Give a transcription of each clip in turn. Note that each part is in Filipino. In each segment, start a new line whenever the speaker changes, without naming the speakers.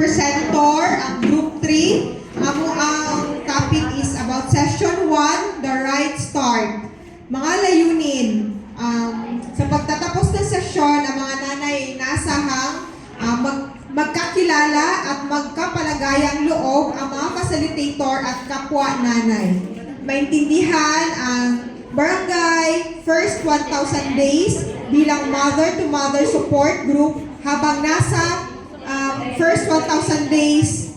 presenter ang Group 3. Ang topic is about Session 1, The Right Start. Mga layunin. Sa pagtatapos ng sesyon, ang mga nanay ay nasahang magkakilala at magkapalagayang loob ang mga facilitator at kapwa nanay. Maintindihan ang Barangay First 1,000 Days bilang mother-to-mother support group habang nasa First 1,000 Days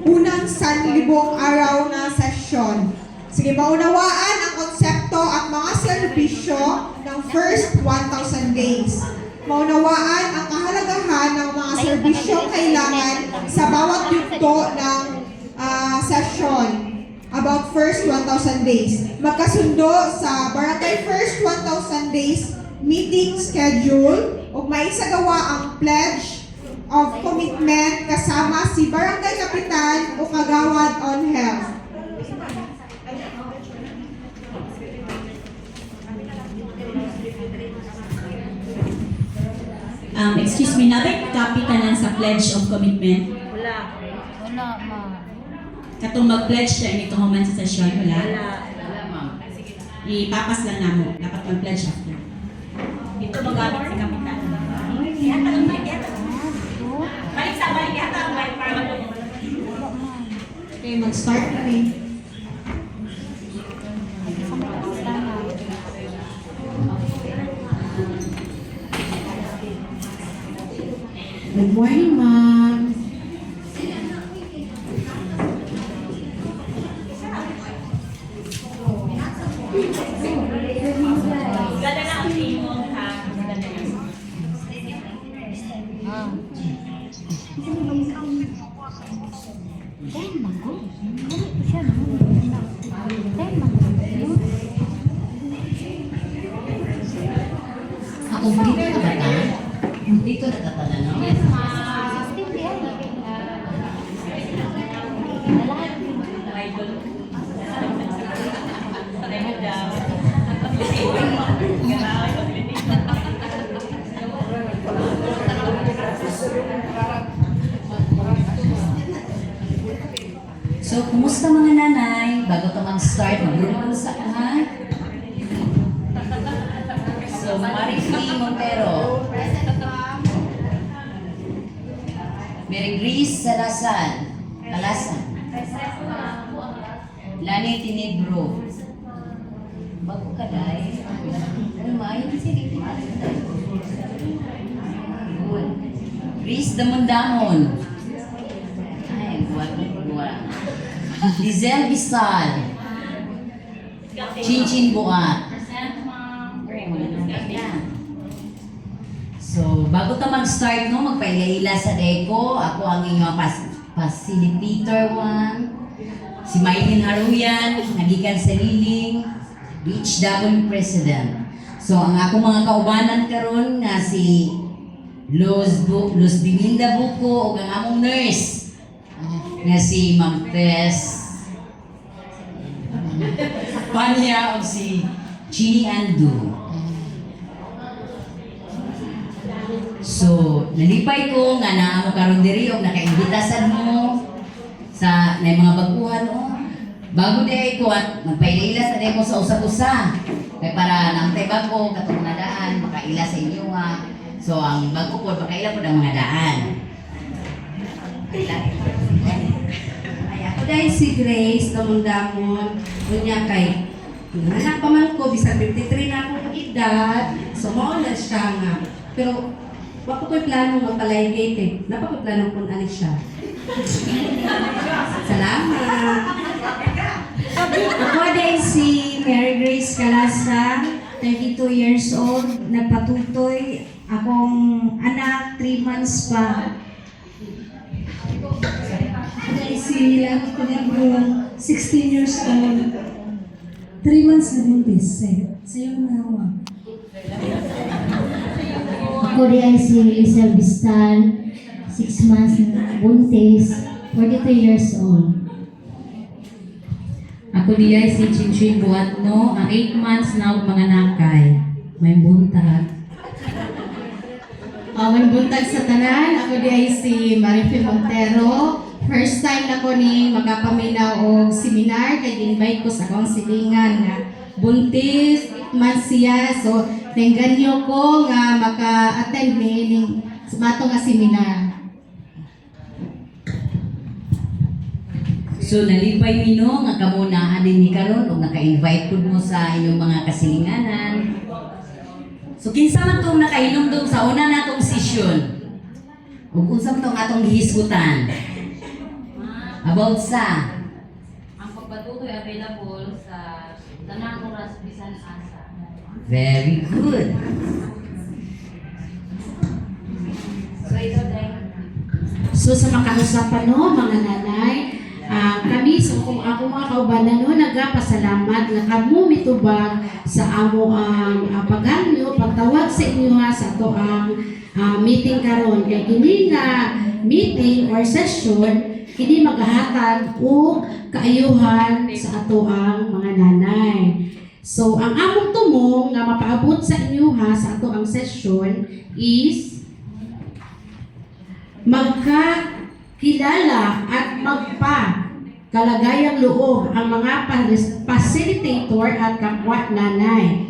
unang 1,000 araw na sesyon. Sige, maunawaan ang konsepto at mga serbisyo ng First 1,000 Days. Maunawaan ang kahalagahan ng mga serbisyong kailangan sa bawat yugto ng session about First 1,000 Days. Magkasundo sa Barangay First 1,000 Days meeting schedule o maisagawa ang pledge of commitment kasama si Barangay Kapitan o Kagawad on Health.
Excuse me, natin kapitanan sa pledge of commitment.
Wala, ma.
Katong mag-pledge na ito human sa session, wala?
Wala, ma'am.
Ipapas lang na mo. Dapat mag-pledge after.
Ito magamit si Kapitan. Ihata ang mic, ihata. Balik ihata ang mic para matulog.
Okay, mag-start kami.
Good morning, ma'am.
Ganda na ang timong, ha? Ganda na yan.
Ako, dito na ba ta? Dito na ta pala, no?
Yes, ma'am. Idol. Demo daw.
So, kumusta mga nanay? Bago ka mag-start, mag-room sa ha? So, Maricly Montero. Mary Grace Salasan. Alasan. Lani Tinebro. Bago ka dahil. Ano ma? Hindi sige. Good. Grace Damon-Damon. Ay, buwan. Lizelle Bistal. Chinchin Buat. So, bago ta mag-start, no, magpaila-ila sa DECO. Ako ang inyong facilitator 1. Si Maylin Haruyan, nagikan sa Liling, BHW President. So, ang ako mga kaubanan karon nga si Luz Biminda Buko o ang among nurse nga si Ma'am Tess Panya o si Chini Andu. So, nalipay ko nga na mo karon diri og nakaimbitasan mo sa na mga baguhan o. Bago di ko at magpaila sa deko sa usa-usa. Kay para nang tay bago katong mga daan makaila sa inyo ha. So, ang bago po makaila po ng mga daan.
Ay, ako dahil si Grace, Damon-Damon, unya kay anak pa man ko, bisag 53 na akong edad, so mauna siya nga. Pero, wako ko'y plano magpalaygate eh. Napa ko'y plano kung ano siya. Salamat!
Ako dahil si Mary Grace Calasa, 32 years old, nagpatutoy. Akong anak, 3 months pa. Ako dahil si Lani Tinebro, 16 years old. 3 months na buntis. Sa'yo na ako.
Ako rin si Lizelle Bistal, 6 months na buntis, 42 years old.
Ako diya si Chinchin Buatno, ang 8 months na og mga nakay. May buntag.
Buntag sa tanan, ako di ay si Marifel Montero. First time na ko ni magapaminaw og seminar kay invite ko sa akong silingan nga buntis, 8 months siya. So, tingganyo ko nga maka-attend ning mato nga seminar.
So nalipay mino nga kamo na din ni karon ug naka-invite pud mo sa inyong mga kasilinganan. So kinsa man tong nakahinumdum sa una natong session? Ug unsa man tong atong gihisgutan? About sa
Ang pagpatuloy available sa tanang oras bisan asa.
very good.
So ito din.
So sa makausapan no, mga nanay, kami so kung ako mga kaubanan no, nagapasalamat nga kamo mitubag sa amo ang paganyo pagtawag sa inyo ha sa ato ang meeting karon kay kini nga meeting or session kini magahatag og kaayuhan sa ato ang mga nanay. So ang among tumong nga mapaabot sa inyo ha sa ato ang session is magkakilala at kalagayang loob ang mga facilitator at kapwa nanay.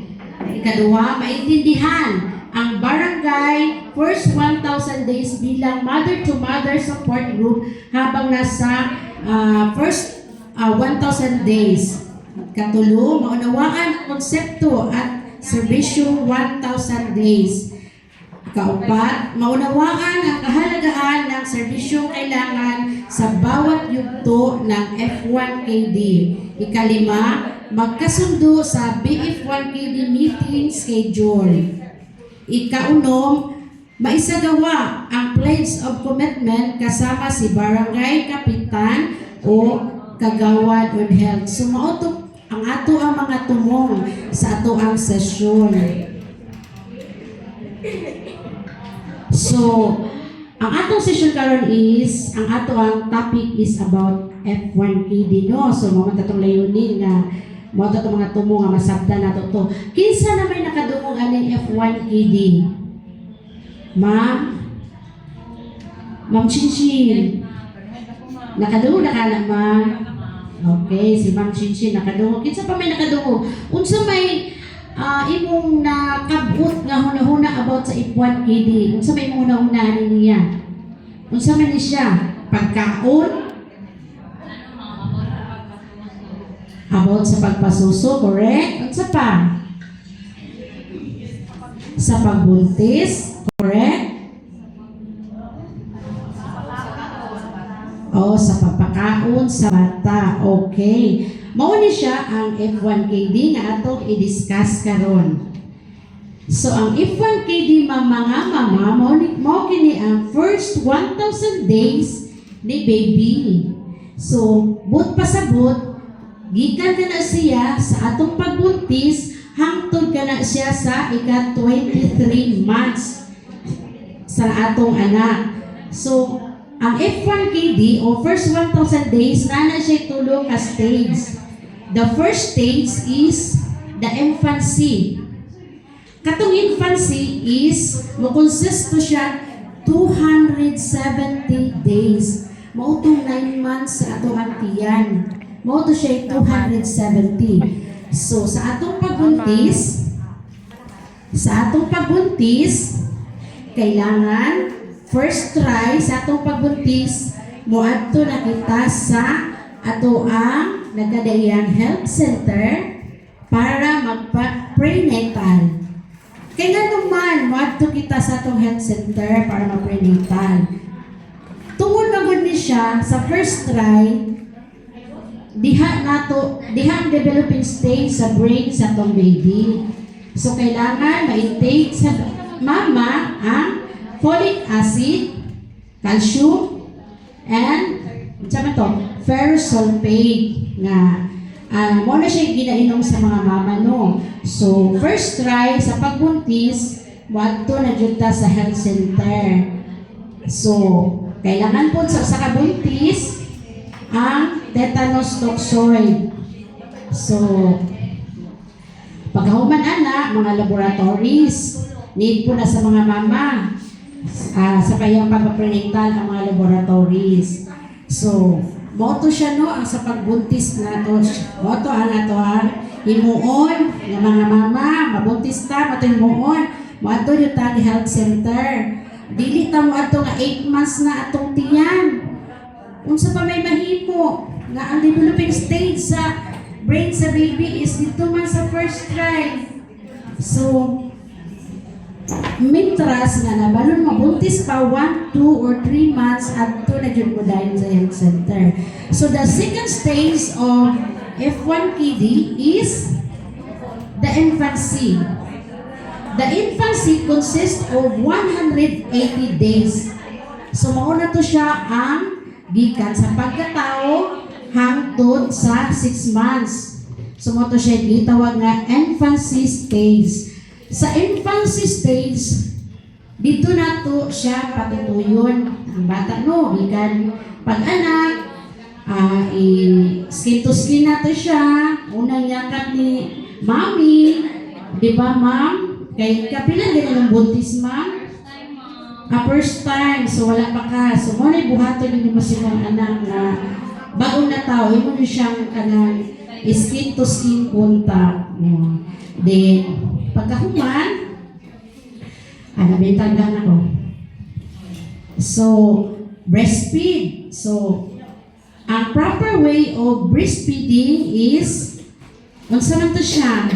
Ikaduha, maintindihan ang barangay first 1,000 days bilang mother-to-mother support group habang nasa first 1,000 days. Katulo, maunawaan ang konsepto at serbisyo 1,000 days. Kaupat, maunawaan ang kahalagahan ng serbisyong kailangan sa bawat yugto ng F1KD. Ikalima, magkasundo sa BF1KD meeting schedule. Ikaunom, maisagawa ang pledge of commitment kasama si barangay kapitan o kagawad on health. So, ang ato ang mga tumong sa ato ang sesyon. So, ang atong session karon is, ang ato ang topic is about F1KD, no? So, mga tatong layunin nga, mga tatong mga tumo nga masabda na to. Kinsa na may nakadungog aning F1KD? Ma'am Chinchin. Nakadungog na ka na, ma'am? Okay, si Ma'am Chinchin nakadungog. Kinsa pa may nakadungog? Unsa may imong nakabot nga huna-huna about sa F1KD? Unsa may imong huna-huna niya? Unsa man ni siya? Pagkaon? About sa pagpasuso, correct? Unsa pa? Sa pagbuntis, correct? O sa pagpakaon sa bata, okay. Mao ni siya ang F1KD nga atong i-discuss karon. So ang F1KD mga mama mao kini ang first 1,000 days ni baby. So but pasabot gikan kana siya sa atong pagbuntis hangtod kana siya sa ika 23 months sa atong anak. So ang F1KD o first 1,000 days na siya tulo ka stage. The first stage is the infancy. Katong infancy is mo-consist to siya 270 days. Mao tong 9 months sa atong tiyan. Mao to siya 270. So sa atong pagbuntis, kailangan first try sa atong pagbuntis moadto na kita sa ato ang nagkadaiyang health center para magpa-prenatal. Kaya naman, moadto kita sa atong health center para mag-prenatal. Tungod magod ni siya sa first try, diha ang developing stage sa brain sa atong baby. So kailangan ma-intake sa mama ang folic acid, calcium, and ferrous sulfate nga mo na siya ginainom sa mga mama, no? So, first try sa pagbuntis, wadto na jud ta sa health center. So, kailangan po sa kabuntis ang tetanus toxoid. So, pagkahuman ana, mga laboratories, need po na sa mga mama. sa kayang pagpaprenatal ang mga laboratories. So, moto siya no ang sa pagbuntis na to. Moto ang ato ang himuon ng mga mama, mabuntis ta, mato himuon, moto yung tag health center. Dili ta mo ato nga 8 months na atong tiyan. Unsa pa may mahimo nga ang developing stage sa brain sa baby is dito man sa first try. So, mitras nga na balon mabuntis pa 1, 2, or 3 months at to na dyan mo dahil sa health center. So the second stage of F1PD is the infancy. The infancy consists of 180 days. So mauna to siya ang gikan sa pagkatao hangtod sa 6 months. So mo to siya gitawag nga infancy stage. Sa infancy stage, dito na to siya patutuyon ang bata no, gikan pag-anak, skin to skin na to siya, unang yakap ni mami, di ba ma'am? Kay kapilan din ang buntis ma'am? First time, so wala pa ka. So mo na buhaton din mo silang anak na bagong na tao, mo na siyang kanang skin to skin contact. Then, pagkahuman, nabintag lang ako. So, breastfeed. So, ang proper way of breastfeeding is, unsa man to siya?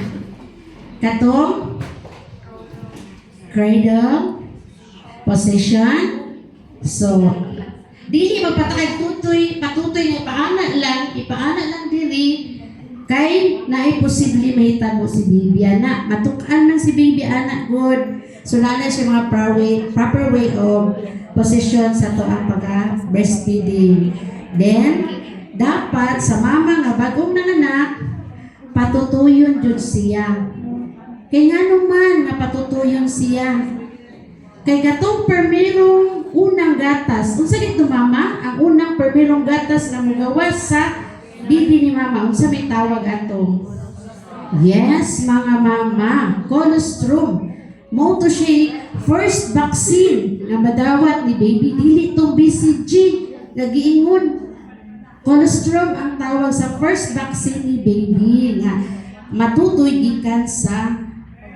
Katong, cradle, position. So, dili magpatakay patutoy na ipaana lang diri, kay naay-posible may tabo si baby anak. Matukan man si baby anak good. So nana siya mga proper way of position sa to ang pag-breastfeeding. Then, dapat sa mama nga bagong nanganak, patutuyon jud siya. Kay nga naman nga patutuyon siya. Kay gatong permirong unang gatas. Unsa dito mama? Ang unang permirong gatas na magawas sa bibi ni mama, unsa may tawag ato? Yes, mga mama, colostrum. Mo to siya first vaccine na madawat ni baby, dili tong BCG nga giingon. Colostrum ang tawag sa first vaccine ni baby nga matutoy gikan sa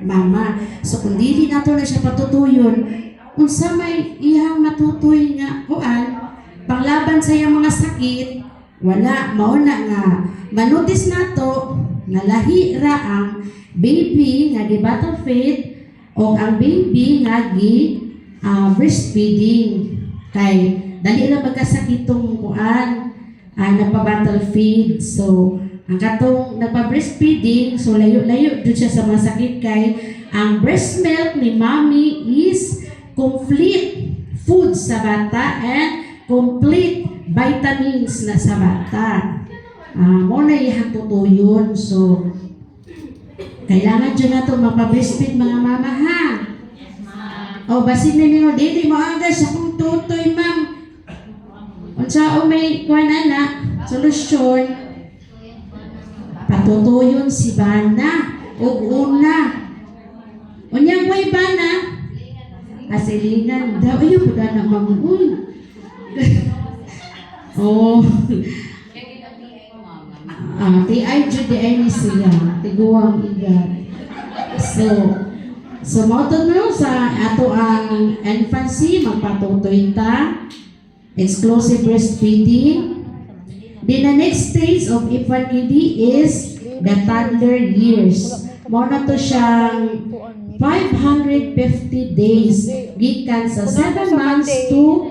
mama. So kung dili nato na siya patutuyon, unsa may iyang matutoy nga kuan panglaban sa iyang mga sakit, wala, mauna nga manotis nato nga lahi ra ang baby nga di bottle feed o ang baby nga breastfeeding. Kay dali ra magkasakitong kuan nagpa-bottle feed. So ang katong nagpa-breastfeeding, so layo-layo dun siya sa mga sakit kay ang breast milk ni mommy is complete food sa bata and complete vitamins na sa bata. Mo na ihang tutuyon. So, kailangan dyan na ito magpa-breastfeed mga mama ha. O, basin na niyo, dili mo agad sa kong tutoy ma'am. Unsa o may kuwan na, solusyon, patutuyon si Bana o una. Unyang way Bana, asilingan daw, ayaw po na mamuhul. Oh. TI jud di ay ni siya. Tiguang edad. So moto no sa ato ang infancy magpatutoy ta. Exclusive breastfeeding. Then the next stage of FYPD is the toddler years. Mo na to siyang 550 days gikan sa 7 months to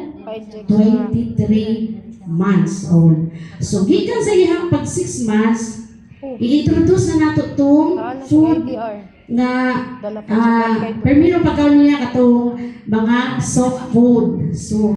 23 months old. So, gikan sa ihang pag 6 months, i-introduce na nato itong food na permino pagkaw niya katong mga soft food. So,